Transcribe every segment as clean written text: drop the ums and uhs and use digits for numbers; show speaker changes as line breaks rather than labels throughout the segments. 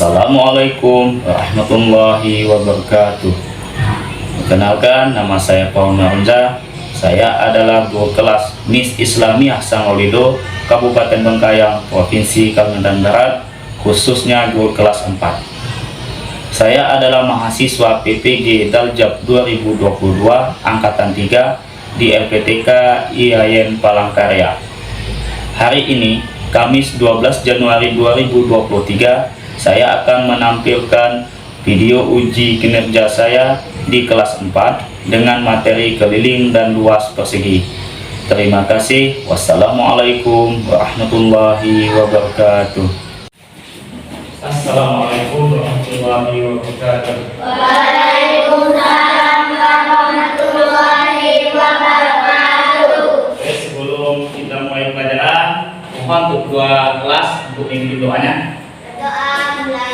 Assalamualaikum warahmatullahi wabarakatuh. Perkenalkan, nama saya Paul Narunza. Saya adalah guru kelas MIS Islamiyah Sangolido, Kabupaten Bengkayang, Provinsi Kalimantan Barat, khususnya guru kelas 4. Saya adalah mahasiswa PPG Daljab 2022 Angkatan 3 di LPTK IAIN Palangkaraya. Hari ini, Kamis 12 Januari 2023, saya akan menampilkan video uji kinerja saya di kelas 4 dengan materi keliling dan luas persegi. Terima kasih. Wassalamualaikum warahmatullahi wabarakatuh. Assalamualaikum warahmatullahi wabarakatuh.
Waalaikumsalam warahmatullahi wabarakatuh.
Sebelum kita mulai pelajaran, mohon untuk dua kelas untuk memimpin doanya.
Doa mulai.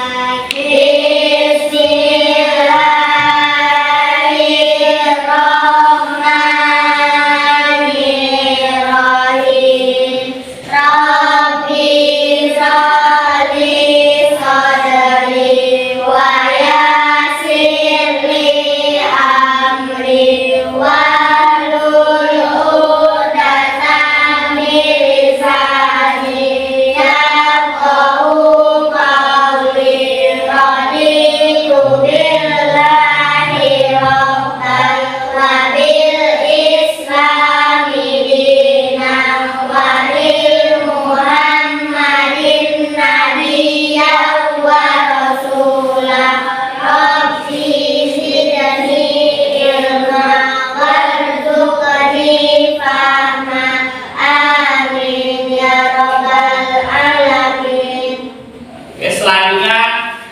Selanjutnya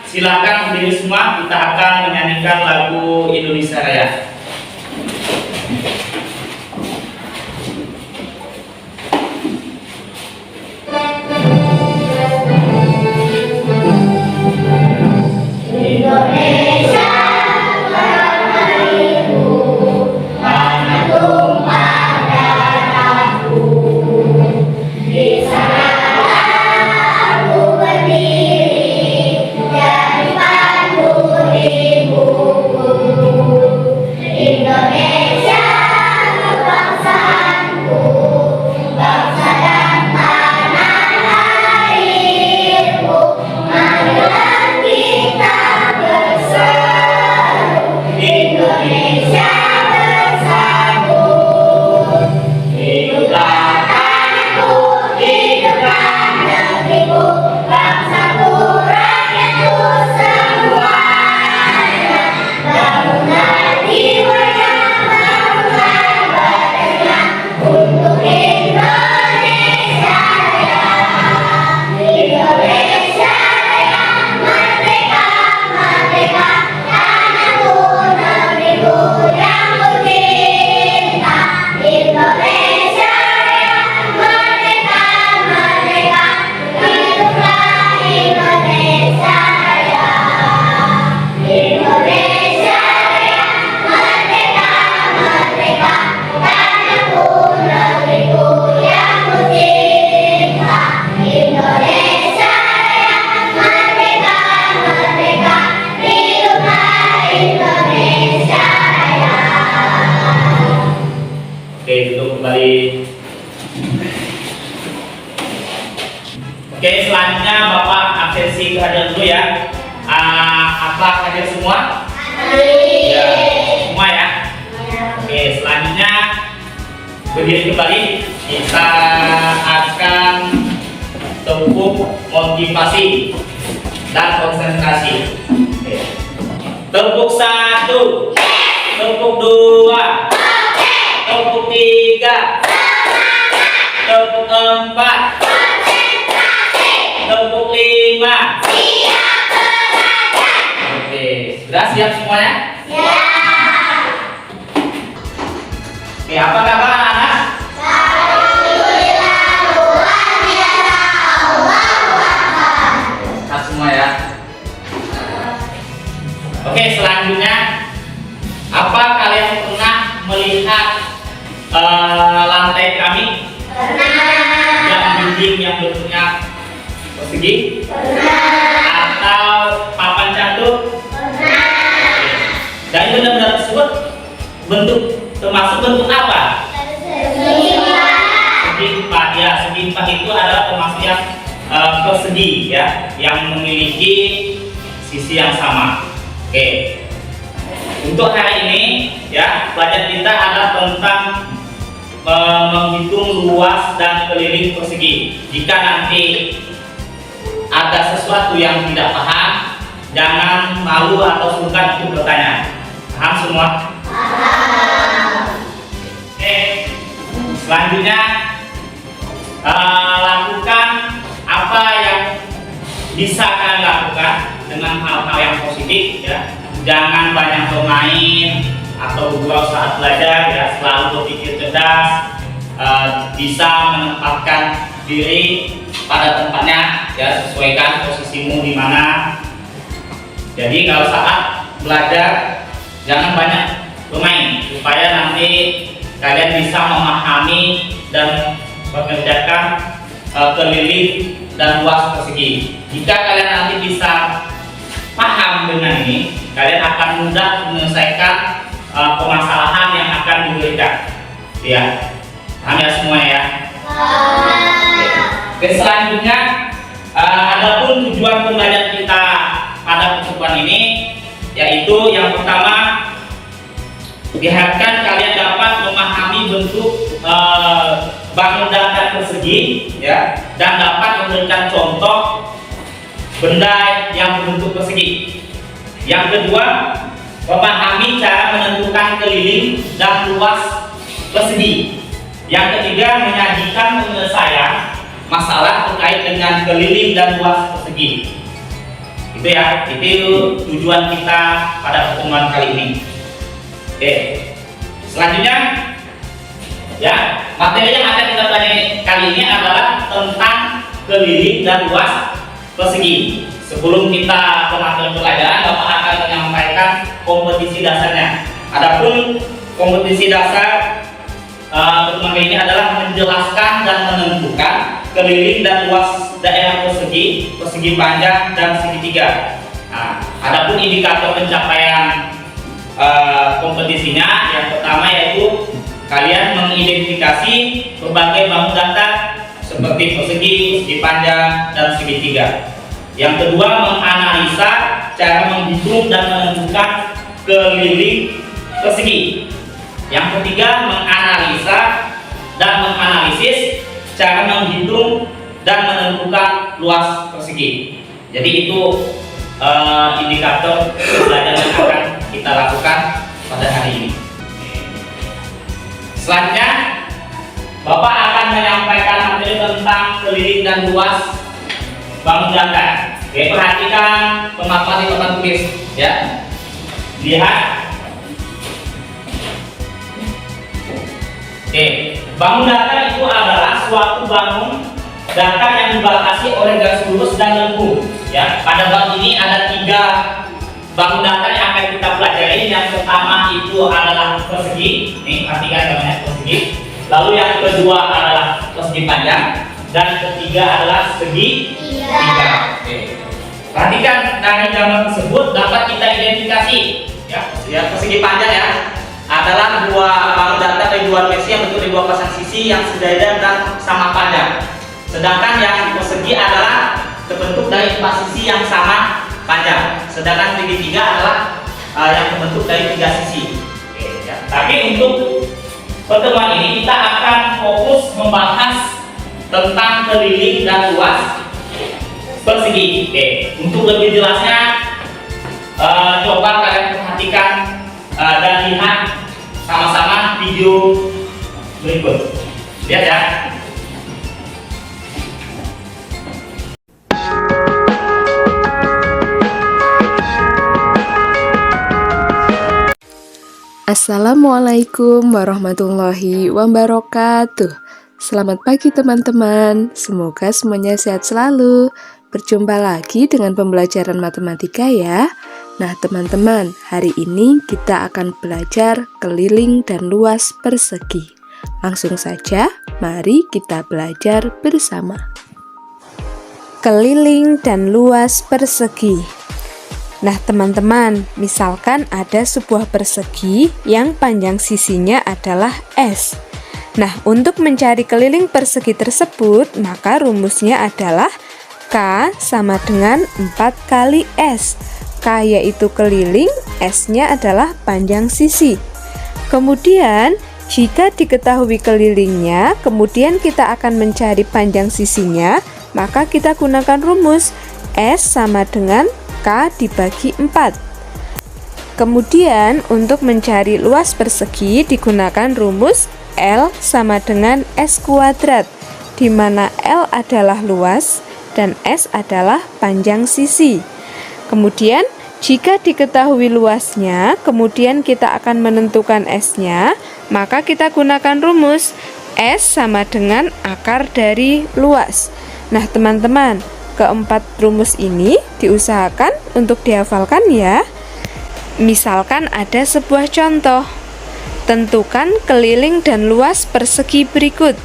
silakan berdiri semua, kita akan menyanyikan lagu Indonesia Raya. Oke, selanjutnya Bapak absensi kehadiran dulu ya. Apa hadir semua? Ya, semua ya. Oke, selanjutnya berdiri kembali. Kita akan tepuk motivasi dan konsentrasi. Oke. Tepuk 1, tepuk 2, tepuk 3, tepuk 4, tepuk 5. Oke, sudah siap semuanya?
Ya.
Oke, apa kabar anak-anak?
Alhamdulillah, luar biasa. Allahu Akbar.
Sehat semua ya. Oke, selanjutnya apa kalian pernah melihat lantai kami?
Pernah.
Yang dinding yang bentuknya persegi?
Pernah.
Atau termasuk bentuk apa? Segi empat ya. Segi empat itu adalah termasuk yang persegi ya, yang memiliki sisi yang sama. Oke. Untuk hari ini ya, pelajaran kita adalah tentang menghitung luas dan keliling persegi. Jika nanti ada sesuatu yang tidak paham, jangan malu atau sungkan untuk bertanya. Paham semua? Oke. Selanjutnya lakukan apa yang bisa kalian lakukan dengan hal-hal yang positif ya. Jangan banyak bermain atau bergurau saat belajar ya, selalu berpikir cerdas, bisa menempatkan diri pada tempatnya ya, sesuaikan posisimu di mana. Jadi kalau saat belajar jangan banyak bermain supaya nanti kalian bisa memahami dan mengerjakan keliling dan luas persegi. Jika kalian nanti bisa paham dengan ini, kalian akan mudah menyelesaikan permasalahan yang akan diberikan. Ya, paham ya semuanya ya? Oke, selanjutnya adapun tujuan pembelajaran kita pada pertemuan ini, yaitu yang pertama, diharapkan kalian dapat memahami bentuk bangun datar persegi ya, dan dapat memberikan contoh benda yang berbentuk persegi. Yang kedua, memahami cara menentukan keliling dan luas persegi. Yang ketiga, menyajikan penyelesaian masalah terkait dengan keliling dan luas persegi. Itu ya, itu tujuan kita pada pertemuan kali ini. Oke, selanjutnya ya, materi yang akan kita pelajari kali ini adalah tentang keliling dan luas persegi. Sebelum kita ke materi pelajaran, Bapak akan menyampaikan kompetisi dasarnya. Adapun kompetisi dasar pertemuan kali ini adalah menjelaskan dan menentukan keliling dan luas daerah persegi, persegi panjang dan segitiga. Nah, adapun indikator pencapaian kompetisinya, yang pertama yaitu kalian mengidentifikasi berbagai bangun datar seperti persegi, persegi panjang, dan segitiga. Yang kedua, menganalisa cara menghitung dan menentukan keliling persegi. Yang ketiga, menganalisa dan menganalisis cara menghitung dan menentukan luas persegi. Jadi itu indikator pelajaran yang akan kita lakukan pada hari ini. Selanjutnya, Bapak akan menyampaikan materi tentang keliling dan luas bangun datar. Oke, perhatikan pemaparan di papan tulis ya. Lihat. Oke, bangun datar itu adalah suatu bangun datar yang dibatasi oleh garis lurus dan lengkung. Ya, pada bab ini ada 3 bangun datar yang akan kita pelajari. Yang pertama itu adalah persegi. Nih, perhatikan namanya persegi. Lalu yang kedua adalah persegi panjang, dan ketiga adalah segitiga. Oke. Perhatikan dari gambar tersebut dapat kita identifikasi ya, persegi panjang ya adalah dua bangun datar dari dua versi yang bentuk dari dua pasang sisi yang sejajar dan sama panjang. Sedangkan yang persegi adalah terbentuk dari 4 sisi yang sama panjang. Sedangkan segitiga adalah yang terbentuk dari 3 sisi. Oke, ya. Tapi untuk pertemuan ini kita akan fokus membahas tentang keliling dan luas persegi. Oke, untuk lebih jelasnya coba kalian perhatikan dan lihat sama-sama video berikut. Lihat ya.
Assalamualaikum warahmatullahi wabarakatuh. Selamat pagi teman-teman, semoga semuanya sehat selalu. Berjumpa lagi dengan pembelajaran matematika ya. Nah teman-teman, hari ini kita akan belajar keliling dan luas persegi. Langsung saja, mari kita belajar bersama. Keliling dan luas persegi. Nah, teman-teman, misalkan ada sebuah persegi yang panjang sisinya adalah S. Nah, untuk mencari keliling persegi tersebut, maka rumusnya adalah K sama dengan 4 kali S. K yaitu keliling, S-nya adalah panjang sisi. Kemudian, jika diketahui kelilingnya, kemudian kita akan mencari panjang sisinya, maka kita gunakan rumus S sama dengan K dibagi 4. Kemudian, untuk mencari luas persegi digunakan rumus L sama dengan S kuadrat, di mana L adalah luas dan S adalah panjang sisi. Kemudian, jika diketahui luasnya, kemudian kita akan menentukan S-nya, maka kita gunakan rumus S sama dengan akar dari luas. Nah, teman-teman, keempat rumus ini diusahakan untuk dihafalkan ya. Misalkan ada sebuah contoh. Tentukan keliling dan luas persegi berikut.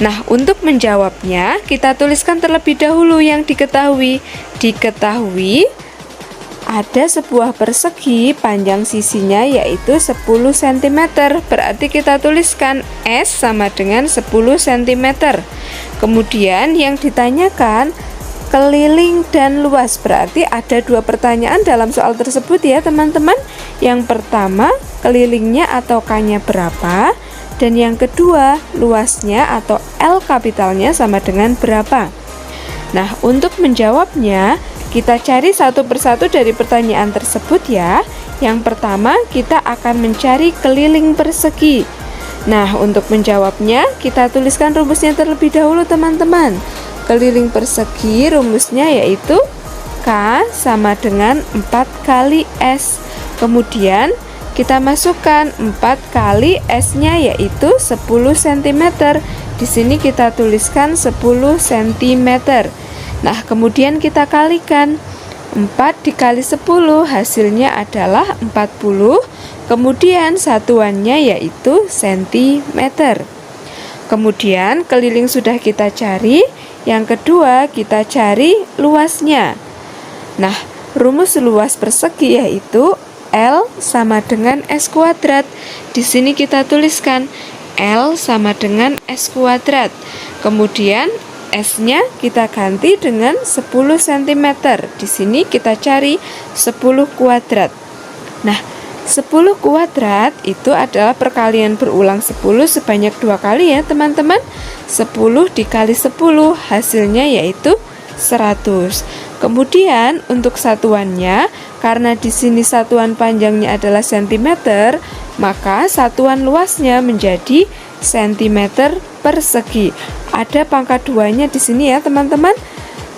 Nah, untuk menjawabnya, kita tuliskan terlebih dahulu yang diketahui. Diketahui ada sebuah persegi panjang sisinya yaitu 10 cm. Berarti kita tuliskan S sama dengan 10 cm. Kemudian yang ditanyakan keliling dan luas, berarti ada dua pertanyaan dalam soal tersebut ya teman-teman. Yang pertama, kelilingnya atau K-nya berapa, dan yang kedua, luasnya atau L kapitalnya sama dengan berapa. Nah, untuk menjawabnya, kita cari satu persatu dari pertanyaan tersebut ya. Yang pertama, kita akan mencari keliling persegi. Nah, untuk menjawabnya, kita tuliskan rumusnya terlebih dahulu teman-teman. Keliling persegi rumusnya yaitu K sama dengan 4 kali S. Kemudian kita masukkan 4 kali S-nya yaitu 10 cm. Di sini kita tuliskan 10 cm. Nah, kemudian kita kalikan 4 dikali 10 hasilnya adalah 40. Kemudian satuannya yaitu cm. Kemudian keliling sudah kita cari. Yang kedua, kita cari luasnya. Nah, rumus luas persegi yaitu L sama dengan S kuadrat. Di sini kita tuliskan L sama dengan S kuadrat. Kemudian S-nya kita ganti dengan 10 cm. Di sini kita cari 10 kuadrat. Nah, 10 kuadrat itu adalah perkalian berulang 10 sebanyak 2 kali ya teman-teman. 10 dikali 10 hasilnya yaitu 100. Kemudian untuk satuannya, karena di sini satuan panjangnya adalah cm, maka satuan luasnya menjadi cm persegi. Ada pangkat 2-nya di sini ya teman-teman.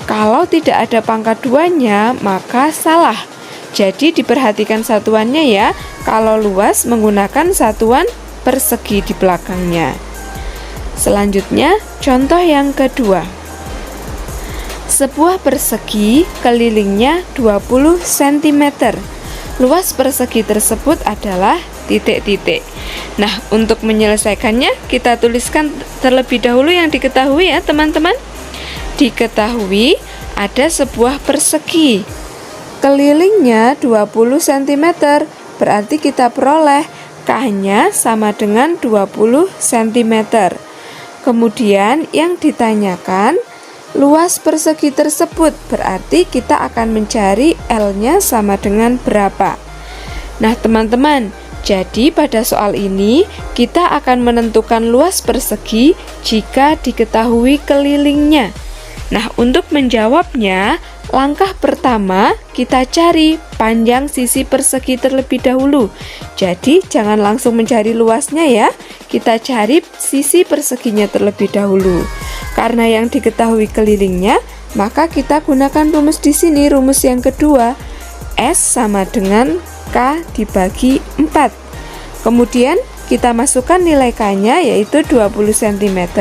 Kalau tidak ada pangkat 2-nya, maka salah. Jadi diperhatikan satuannya ya. Kalau luas menggunakan satuan persegi di belakangnya. Selanjutnya, contoh yang kedua. Sebuah persegi kelilingnya 20 cm. Luas persegi tersebut adalah titik-titik. Nah, untuk menyelesaikannya kita tuliskan terlebih dahulu yang diketahui ya teman-teman. Diketahui ada sebuah persegi. Kelilingnya 20 cm, berarti kita peroleh K-nya sama dengan 20 cm. Kemudian yang ditanyakan luas persegi tersebut, berarti kita akan mencari L-nya sama dengan berapa. Nah teman-teman, jadi pada soal ini kita akan menentukan luas persegi jika diketahui kelilingnya. Nah, untuk menjawabnya, langkah pertama kita cari panjang sisi persegi terlebih dahulu. Jadi jangan langsung mencari luasnya ya. Kita cari sisi perseginya terlebih dahulu. Karena yang diketahui kelilingnya, maka kita gunakan rumus di sini, rumus yang kedua. S sama dengan K dibagi 4. Kemudian kita masukkan nilai K-nya yaitu 20 cm.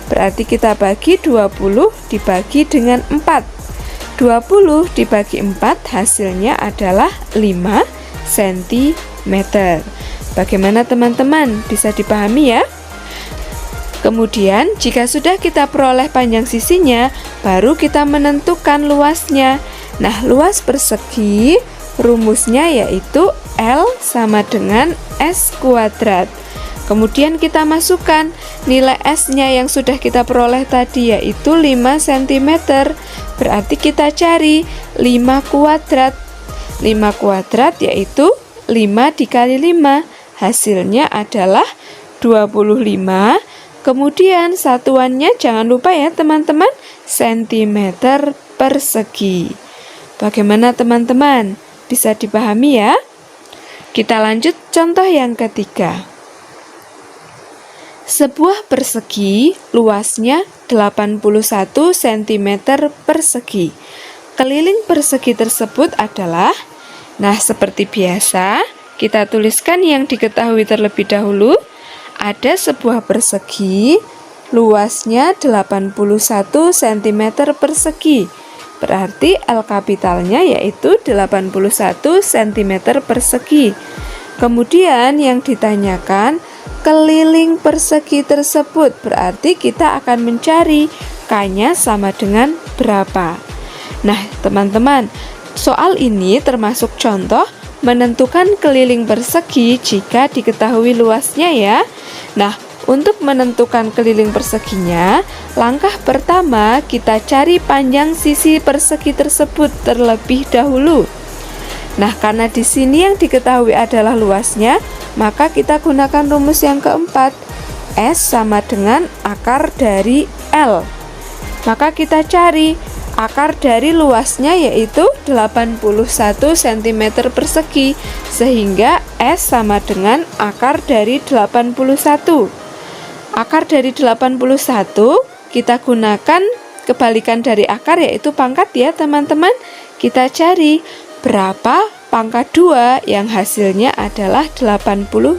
Berarti kita bagi 20 dibagi dengan 4. 20 dibagi 4 hasilnya adalah 5 cm. Bagaimana teman-teman? Bisa dipahami ya? Kemudian jika sudah kita peroleh panjang sisinya, baru kita menentukan luasnya. Nah, luas persegi rumusnya yaitu L sama dengan S kuadrat. Kemudian kita masukkan nilai S-nya yang sudah kita peroleh tadi yaitu 5 cm. Berarti kita cari 5 kuadrat. 5 kuadrat yaitu 5 dikali 5. Hasilnya adalah 25. Kemudian satuannya jangan lupa ya teman-teman, cm persegi. Bagaimana teman-teman? Bisa dipahami ya? Kita lanjut contoh yang ketiga. Sebuah persegi luasnya 81 cm persegi. Keliling persegi tersebut adalah, nah seperti biasa, kita tuliskan yang diketahui terlebih dahulu. Ada sebuah persegi luasnya 81 cm persegi. Berarti L kapitalnya yaitu 81 cm persegi. Kemudian yang ditanyakan keliling persegi tersebut, berarti kita akan mencari K-nya sama dengan berapa. Nah teman-teman, soal ini termasuk contoh menentukan keliling persegi jika diketahui luasnya ya. Nah, untuk menentukan keliling perseginya, langkah pertama kita cari panjang sisi persegi tersebut terlebih dahulu. Nah, karena di sini yang diketahui adalah luasnya, maka kita gunakan rumus yang keempat. S sama dengan akar dari L. Maka kita cari akar dari luasnya yaitu 81 cm persegi, sehingga S sama dengan akar dari 81. Akar dari 81 kita gunakan kebalikan dari akar yaitu pangkat ya teman-teman. Kita cari berapa pangkat 2 yang hasilnya adalah 81.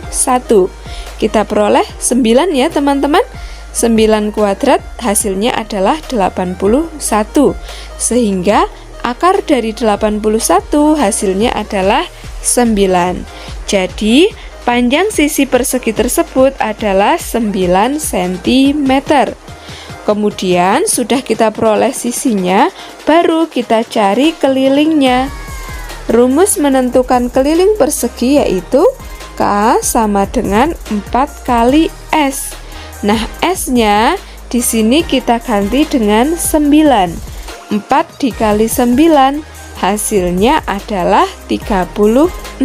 Kita peroleh 9 ya teman-teman. 9 kuadrat hasilnya adalah 81. Sehingga akar dari 81 hasilnya adalah 9. Jadi panjang sisi persegi tersebut adalah 9 cm. Kemudian sudah kita peroleh sisinya, baru kita cari kelilingnya. Rumus menentukan keliling persegi yaitu K sama dengan 4 kali S. Nah, S-nya di sini kita ganti dengan 9. 4 dikali 9 hasilnya adalah 36.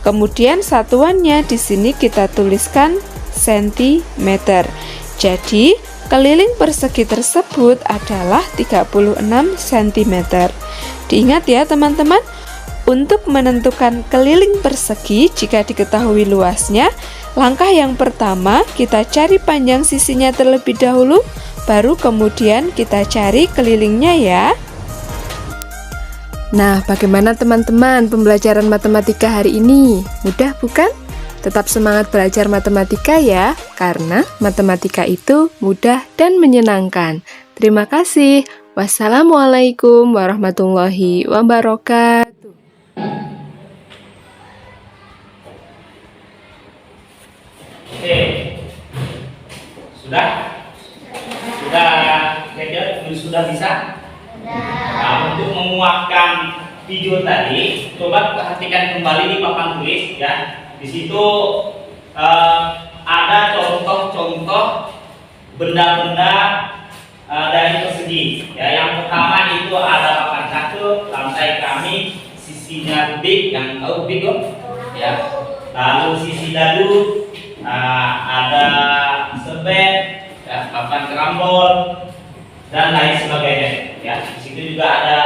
Kemudian satuannya di sini kita tuliskan cm. Jadi, keliling persegi tersebut adalah 36 cm. Diingat ya teman-teman, untuk menentukan keliling persegi jika diketahui luasnya, langkah yang pertama kita cari panjang sisinya terlebih dahulu, baru kemudian kita cari kelilingnya ya. Nah, bagaimana teman-teman pembelajaran matematika hari ini? Mudah bukan? Tetap semangat belajar matematika ya, karena matematika itu mudah dan menyenangkan. Terima kasih. Wassalamualaikum warahmatullahi wabarakatuh.
Oke, sudah gadget sudah bisa. Nah, untuk menguatkan video tadi, coba perhatikan kembali di papan tulis ya. Di situ ada contoh-contoh benda-benda dari persegi. Ya, yang pertama itu ada papan catur, lantai keramik, sisinya rubik, yang tahu rubik kok? Ya. Lalu sisi dadu, ada sebet, ya, papan kerambol, dan lain sebagainya. Ya, di situ juga ada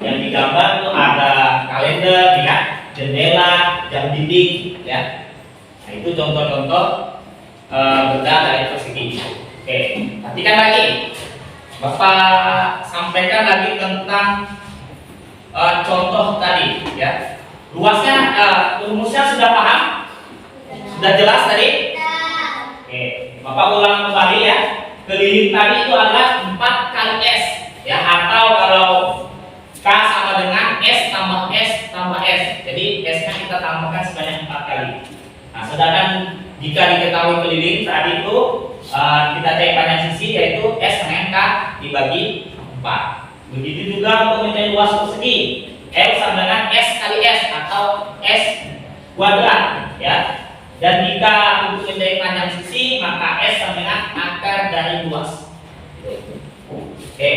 yang digambar tuh ada kalender, ya, jendela, jam dinding, ya. Nah, itu contoh-contoh benda dari persegi. Oke, perhatikan lagi. Bapak sampaikan lagi tentang contoh tadi, ya. Luasnya, rumusnya sudah paham? Sudah jelas tadi? Oke, Bapak ulang kembali ya. Keliling tadi itu adalah 4 kali S, ya, atau kalau K sama dengan S tambah S tambah S. Jadi S-nya kita tambahkan sebanyak 4 kali. Nah, sedangkan jika diketahui keliling tadi itu kita cari panjang sisi yaitu S dengan K dibagi 4. Begitu juga untuk mencari luas persegi. L sama dengan S kali S atau S kuadrat, ya. Dan jika untuk mencari panjang sisi, maka S sama dengan akar dari luas. Oke.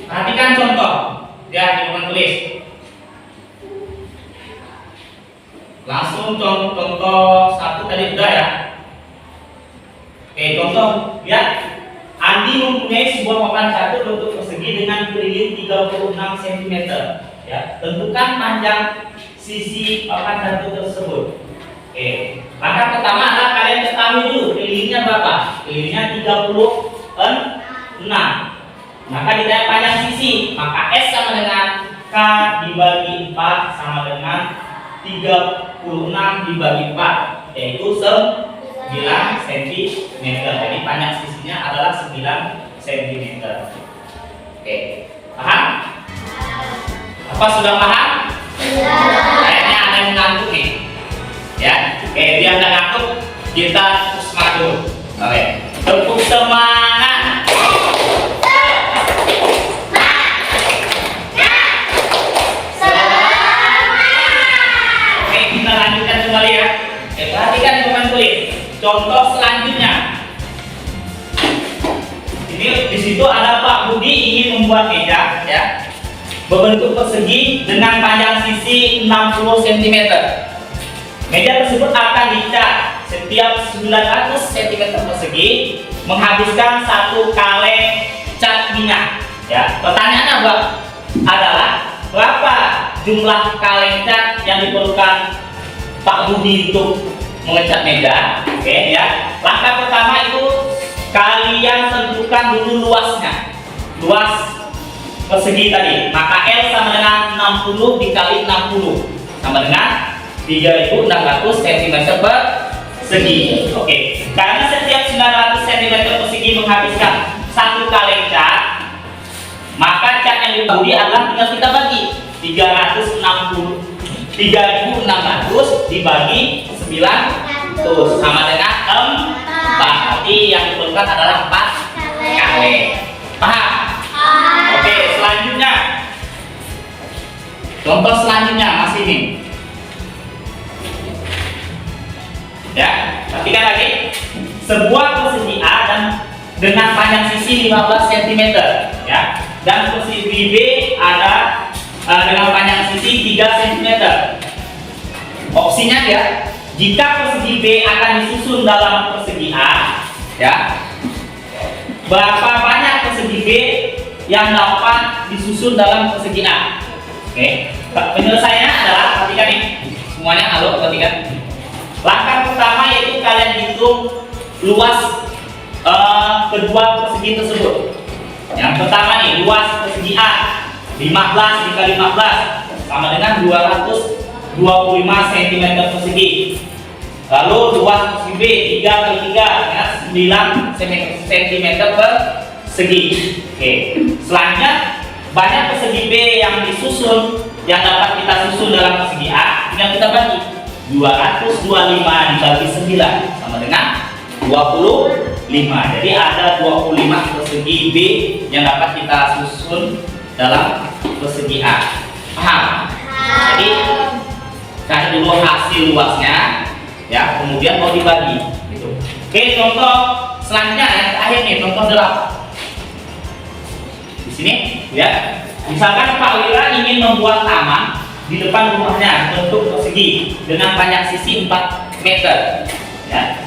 Perhatikan contoh ya di papan tulis. Langsung contoh satu tadi udah ya. Oke, contoh ya. Andi mempunyai sebuah papan catur bentuk persegi dengan keliling 36 cm. Ya, tentukan panjang sisi papan catur tersebut. Oke, langkah pertama adalah kalian ketahui dulu kelilingnya berapa? Kelilingnya 36. Maka ditanya panjang sisi, maka S sama dengan K dibagi 4 sama dengan 36 dibagi 4, yaitu 9 cm. Jadi panjang sisinya adalah 9 cm. Oke, paham? Apa sudah paham? Kayaknya ada yang ngantuk nih. Ya, oke, biar nggak ngantuk, kita semangat dulu. Oke, tepuk semangat. Oke, kita lanjutkan kembali ya. Oke, perhatikan papan tulis. Contoh selanjutnya. Ini di situ ada Pak Budi ingin membuat meja, ya, berbentuk persegi dengan panjang sisi 60 cm. Meja tersebut akan dicat setiap 900 cm persegi menghabiskan 1 kaleng cat minyak. Ya, pertanyaannya adalah berapa jumlah kaleng cat yang diperlukan Pak Budi untuk mengecat meja? Oke ya. Langkah pertama itu kalian tentukan dulu luasnya. Luas persegi tadi. Maka L sama dengan 60 dikali 60 sama dengan 3600 cm persegi. Oke. Karena setiap 900 cm persegi menghabiskan 1 kaleng cat, maka cat yang dibagi adalah tinggal kita bagi 3600 dibagi 900 sama dengan 4. Berarti yang diperlukan adalah 4 kaleng. Paham? Oke, selanjutnya. Contoh selanjutnya masih ini. Ya, perhatikan lagi. Sebuah persegi A dan dengan panjang sisi 15 cm, ya. Dan persegi B ada dengan panjang sisi 3 cm. Opsinya ya, jika persegi B akan disusun dalam persegi A, ya, berapa banyak persegi B yang dapat disusun dalam persegi A? Oke, penyelesaiannya adalah, perhatikan nih, semuanya halo, perhatikan. Langkah pertama yaitu kalian hitung luas kedua persegi tersebut. Yang pertama nih, luas persegi A 15 dikali 15 sama dengan 225 cm persegi. Lalu luas persegi B 3 kali 3 9 cm persegi. Oke. Selanjutnya banyak persegi B yang disusun yang dapat kita susun dalam persegi A, tinggal kita bagi 225 dibagi 9 sama dengan 25. Jadi ada 25 persegi B yang dapat kita susun dalam persegi A. Paham? Jadi cari dulu hasil luasnya, ya, kemudian mau dibagi. Gitu. Oke, contoh selanjutnya yang terakhir nih, contoh 8. Di sini, ya, misalkan Pak Wira ingin membuat taman di depan rumahnya bentuk persegi dengan panjang sisi 4 meter. Ya.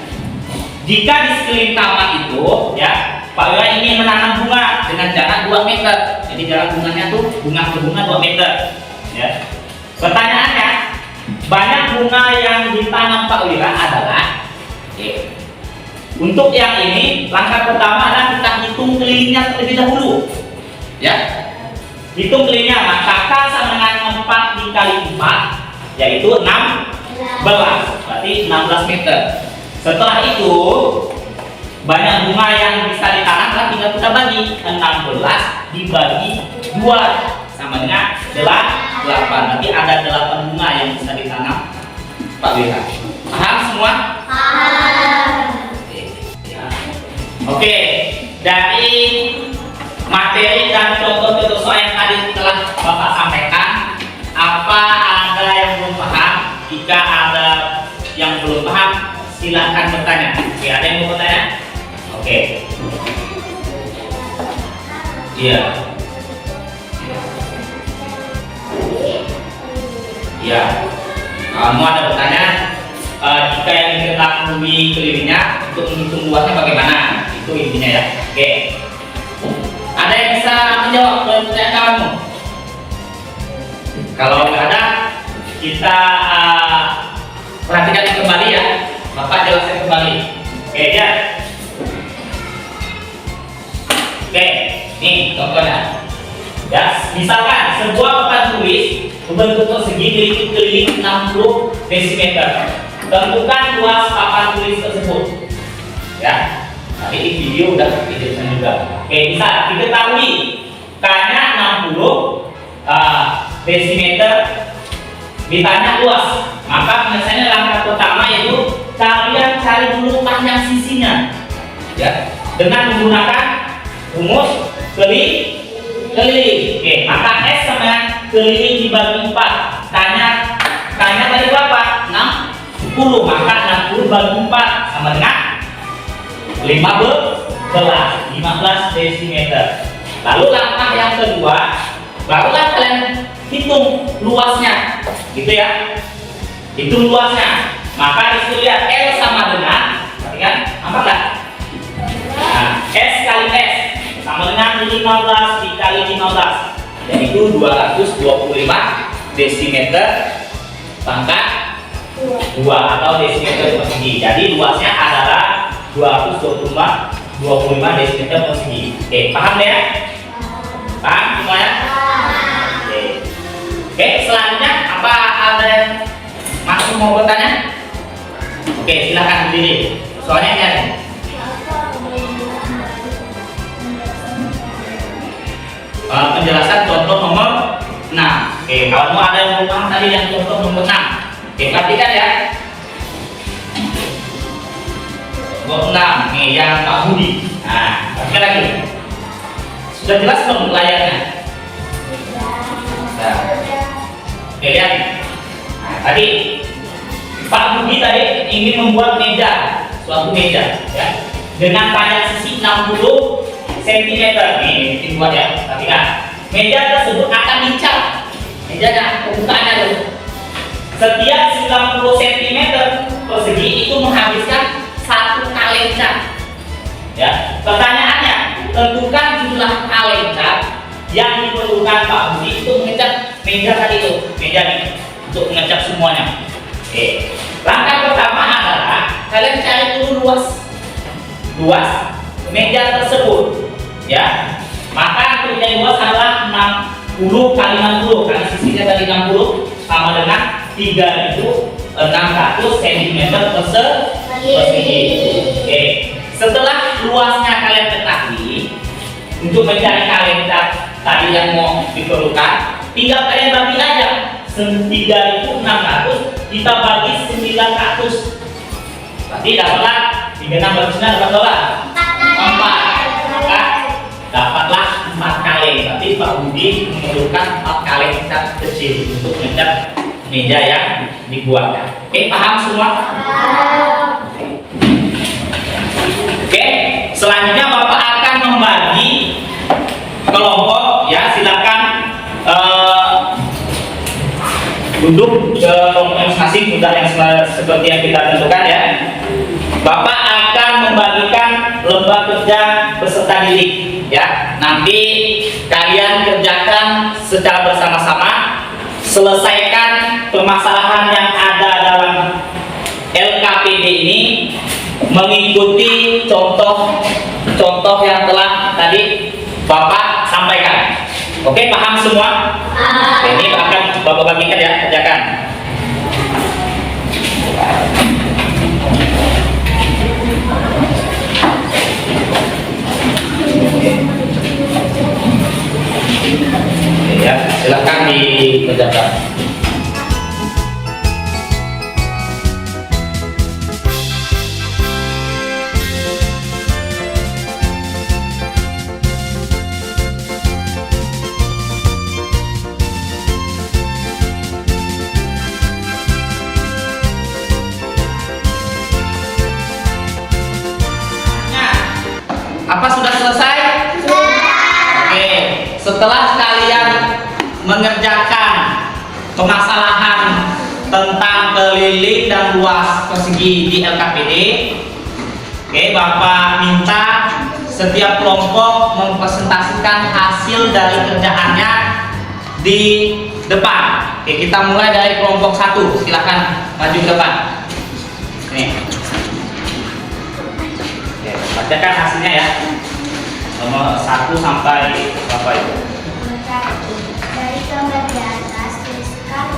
Jika di sekeliling taman itu, ya, Pak Wira ingin menanam bunga dengan jarak 2 meter. Jadi jarak bunganya tuh bunga ke bunga 2 meter. Ya. Pertanyaannya, banyak bunga yang ditanam Pak Wira adalah, untuk yang ini langkah pertama adalah kita hitung kelilingnya terlebih dahulu. Ya. Hitung kelilingnya, maka K sama dengan 4 dikali 4 yaitu 16, berarti 16 meter. Setelah itu banyak bunga yang bisa ditanam, kan tinggal kita bagi 16 dibagi 2 sama dengan 8. Berarti ada 8 bunga yang bisa ditanam Pak Wira. Paham semua? Paham. Oke, dari materi dan contoh-contoh soal yang tadi telah Bapak sampaikan. Apa ada yang belum paham? Jika ada yang belum paham, silakan bertanya. Oke, ada yang mau bertanya? Oke. Iya. Iya. Kamu ada bertanya? Jika yang diketahui kelilingnya untuk menghitung luasnya bagaimana? Itu intinya ya. Oke. Ada yang bisa menjawab pertanyaan kamu? Kalau nggak ada, kita perhatikan kembali ya. Bapak jelaskan kembali. Oke ya. Oke, nih contohnya. Ya, misalkan sebuah papan tulis berbentuk persegi keliling 60 desimeter. Tentukan luas papan tulis tersebut. Ya, tadi di video udah dijelaskan juga. Oke, bisa diketahui K-nya 60 desimeter, ditanya luas, maka biasanya langkah pertama yaitu kalian cari dulu panjang sisinya, ya, dengan menggunakan rumus keliling. Oke, maka S sama keliling dibagi 4. Tanya tadi berapa? 60, maka 60 bagi 4 sama dengan 15 desimeter. Lalu langkah yang kedua, barulah kalian hitung luasnya, gitu ya. Hitung luasnya. Maka disitu lihat L sama dengan, perhatikan, apa enggak? Nah, S kali S sama dengan 15 dikali 15, yaitu 225 desimeter pangkat 2 atau desimeter persegi. Jadi luasnya adalah 225 desimeter persegi. Oke, paham ya? Paham semuanya? Oke, selanjutnya apa ada yang masih mau bertanya? Oke, silakan berdiri. Soalnya nyari. Penjelasan contoh nomor 6. Oke, kalau mau ada yang belum paham tadi yang contoh nomor 6. Oke, perhatikan ya. Nomor 6 nih yang Pak Budi. Nah, perhatikan lagi. Sudah jelas belum layarnya? Nah. Oke, lihat. Nah, tadi Pak Budi tadi ingin membuat meja, suatu meja, ya, dengan panjang sisi 60 cm. Nih, dibuat ya. Perhatikan. Meja tersebut akan dicat. Mejanya pembukaannya dulu. Setiap 90 cm persegi itu menghabiskan 1 kaleng cat. Ya, pertanyaannya, tentukan jumlah kaleng cat yang diperlukan Pak Budi untuk mengecat meja tadi itu, meja ini, untuk mengecat semuanya. Oke, langkah pertama adalah kalian cari dulu luas meja tersebut, ya. Maka untuk meja luas adalah 60 kali 60 karena sisinya tadi 60 sama dengan 3.600 cm persegi. Oke, setelah luasnya kalian ketahui, untuk mencari kaleng cat tadi yang mau diperlukan, tinggal kalian bagi aja. 3.600 kita bagi 900, berarti dapatlah 36 bagi 9 dapat berapa? 4. Maka dapatlah 4 kaleng. Berarti Pak Budi memerlukan 4 kaleng cat kecil untuk mencat meja yang dibuatnya. Oke, paham semua? Oke, selanjutnya Bapak akan membagi kelompok, ya. Silakan duduk ke kelompok masing-masing, sudah yang seperti yang kita tentukan, ya. Bapak akan membagikan lomba kerja beserta didik, ya. Nanti kalian kerjakan secara bersama-sama, selesaikan permasalahan yang ada dalam LKPD ini mengikuti contoh yang telah tadi Bapak sampaikan. Oke, paham semua? Ini akan Bapak bagikan, ya, kerjakan. Ya, silakan dikerjakan. setelah kalian mengerjakan permasalahan tentang keliling dan luas persegi di LKPD, oke, Bapak minta setiap kelompok mempresentasikan hasil dari kerjaannya di depan. Oke, kita mulai dari kelompok 1. Silakan maju ke depan. Nih. Oke, bacakan hasilnya ya. Nomor 1 sampai berapa itu?
Dari gambar di atas, tuliskan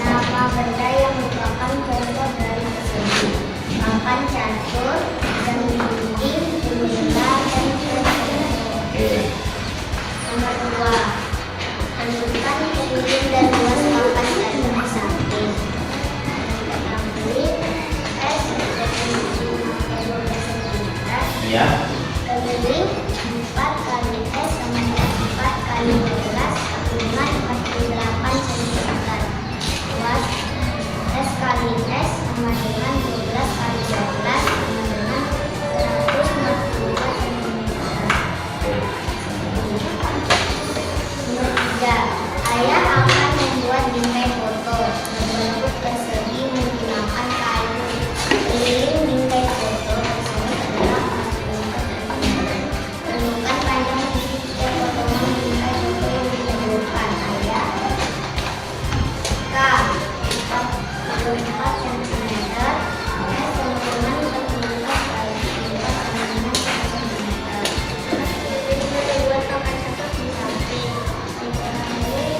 nama benda yang merupakan contoh dari persegi, papan catur, dan dinding, jendela, dan cermin. Nomor 2, tentukan keliling dan luas papan catur di samping. Ambil S seperti 12 cm.
Iya.
Keliling 4 kali S sama dengan 4 kali 12 dengan 48 cm. Luas S kali S sama dengan 12 kali 12 sama dengan 142 cm. Nomor 3, ayah akan membuat bingkai foto berbentuk persegi menggunakan kayu. Keliling bingkai foto tersebut adalah 44 cm. Tentukan panjang sisi setiap potongan bingkai foto yang ditentukan. Ayah K 44 cm, S sama dengan 44 kali 44 sama dengan 1 cm. Keliling kedua papan catur di samping.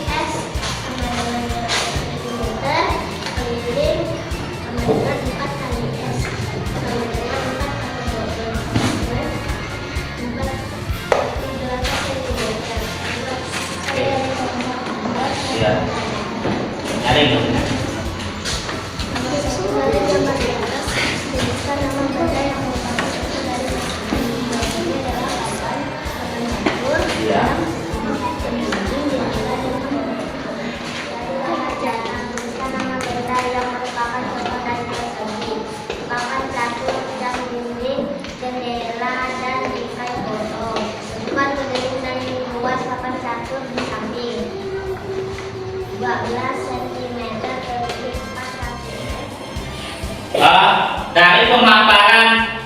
S sama dengan 12 cm, keliling sama dengan 4 kali S sama dengan 4 kali 12.
Iya. Ada yang belum?
Dari gambar di atas, tuliskan nama benda yang merupakan contoh dari persegi. Ini adalah papan catur,
Iya.
dinding, jendela, dan cermin. Dari gambar di atas, tuliskan nama benda yang merupakan contoh dari persegi. Papan catur, dan dinding, jendela, dan bingkai foto. Tentukan keliling dan luas papan catur di samping. 12 cm kali 4 cm.
Dari pemaparan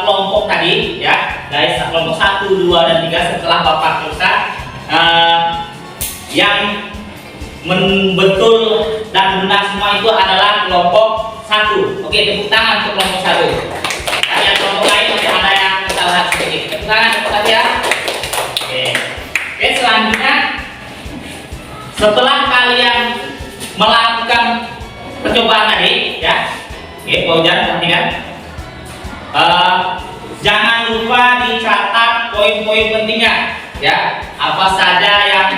kelompok tadi ya, dari kelompok 1, 2, dan 3 setelah Bapak tuliskan yang betul dan benar semua itu adalah kelompok 1. Oke, tepuk tangan untuk kelompok 1. Yang kelompok lain masih ada yang kesalahan sedikit. Tepuk tangan untuk ya. Oke, selanjutnya setelah kalian melakukan percobaan tadi ya, oke, Pak Ujan perhatikan, jangan lupa dicatat poin-poin pentingnya ya, apa saja yang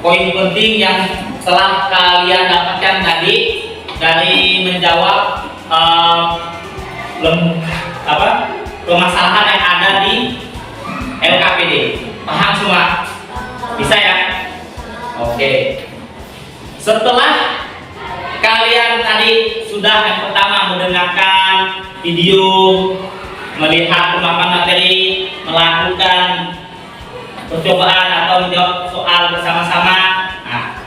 poin penting yang telah kalian dapatkan tadi dari menjawab permasalahan yang ada di LKPD. Paham semua? Bisa ya? Oke. Setelah kalian tadi sudah yang pertama mendengarkan video, melihat pemaparan materi, melakukan percobaan atau menjawab soal bersama-sama. Nah,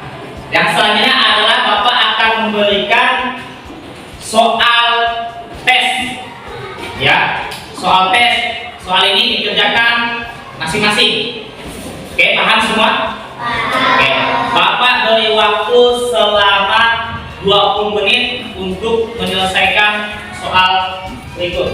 yang selanjutnya adalah Bapak akan memberikan soal tes. Ya, soal tes. Soal ini dikerjakan masing-masing. Oke, paham semua? Oke, Bapak beri waktu selama 20 menit untuk menyelesaikan soal berikut.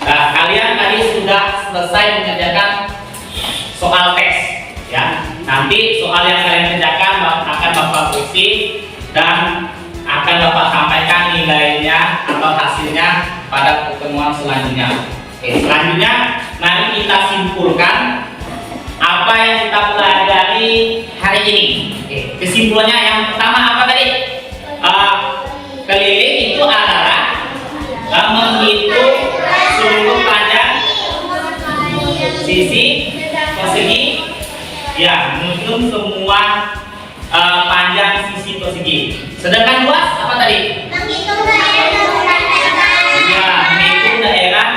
Nah, kalian tadi sudah selesai mengerjakan soal tes, ya. Nanti soal yang kalian kerjakan akan Bapak tulis dan akan Bapak sampaikan nilainya atau hasilnya pada pertemuan selanjutnya. Oke, selanjutnya mari kita simpulkan apa yang kita pelajari hari ini. Oke, kesimpulannya yang pertama apa tadi? Keliling itu adalah menghitung seluruh panjang sisi persegi, ya, menghitung semua panjang sisi persegi. Sedangkan luas apa tadi?
Menghitung daerah
Ya, menghitung daerah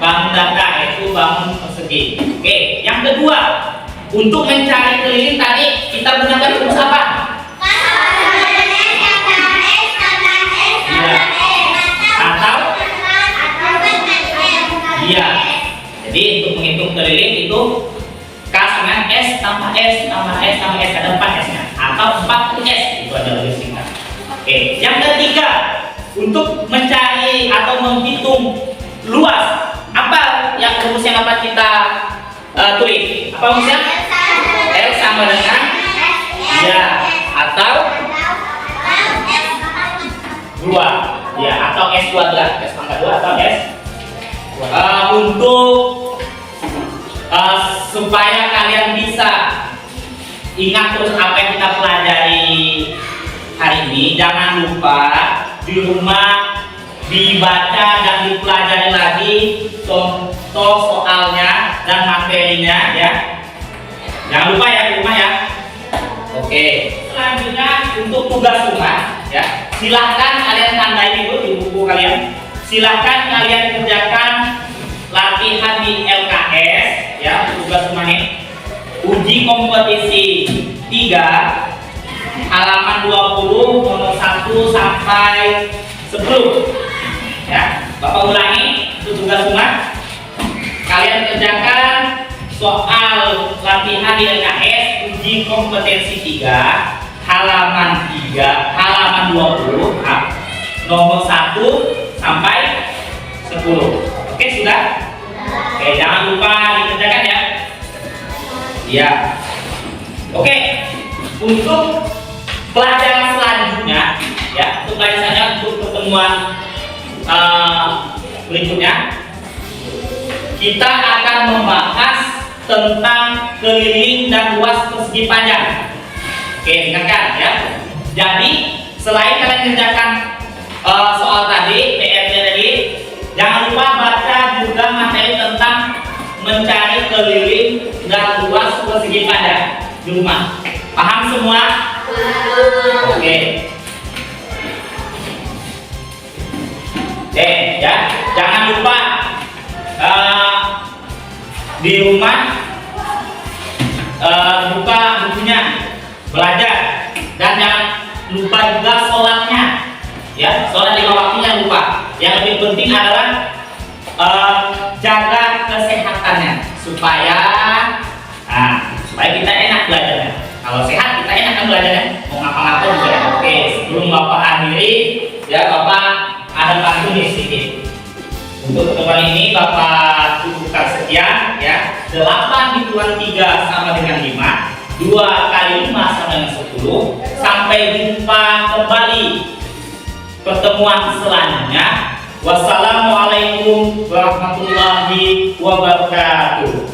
bangun data, yaitu bangun persegi. Oke, yang kedua, untuk mencari keliling tadi kita gunakan rumus apa? Iya. Jadi untuk menghitung keliling itu K sama S tambah S tambah S tambah S, ada 4 S nya atau 40 S, itu ada lebih singkat. Oke, yang ketiga, untuk mencari atau menghitung luas, apa yang rumus yang dapat kita tulis? Apa rumusnya? L sama dengan ya atau 2 ya, atau S kuadrat, S pangkat 2 atau S. Untuk supaya kalian bisa ingat terus apa yang kita pelajari hari ini, jangan lupa di rumah dibaca dan dipelajari lagi contoh soalnya dan materinya ya. Jangan lupa ya di rumah ya. Oke, selanjutnya untuk tugas rumah ya, silahkan kalian tandai dulu di buku kalian. Silahkan kalian kerjakan latihan di LKS ya, tugas rumahnya. Uji kompetisi 3 halaman 20 nomor 1 sampai 10 ya. Bapak ulangi untuk tugas rumah. Kalian kerjakan soal latihan di LKS uji kompetensi 3 halaman 20 nomor 1 sampai 10. Oke, sudah? Oke, jangan lupa dikerjakan ya. Iya. Oke, untuk pelajaran selanjutnya ya, untuk pelajaran untuk pertemuan berikutnya kita akan membahas tentang keliling dan luas persegi panjang. Oke, dengarkan ya. Jadi, selain kalian kerjakan soal tadi, PR tadi, jangan lupa baca juga materi tentang mencari keliling dan luas persegi panjang di rumah. Paham semua? Oke. Ya, jangan lupa di rumah buka bukunya, belajar, dan jangan lupa juga sholatnya. Ya, sholat 5 waktunya lupa. Yang lebih penting adalah jaga kesehatannya supaya kita enak belajarnya. Kalau sehat kita enak kan belajarnya, mau ngapa-ngapa juga. Oke, sebelum Bapak akhiri ya, Bapak ada pantun nih sedikit. Untuk pertemuan ini Bapak cukupkan sekian ya. 8 dikurangi 3 sama dengan 5, 2 kali 5 sama dengan 10. Sampai jumpa kembali pertemuan selanjutnya. Wassalamualaikum warahmatullahi wabarakatuh.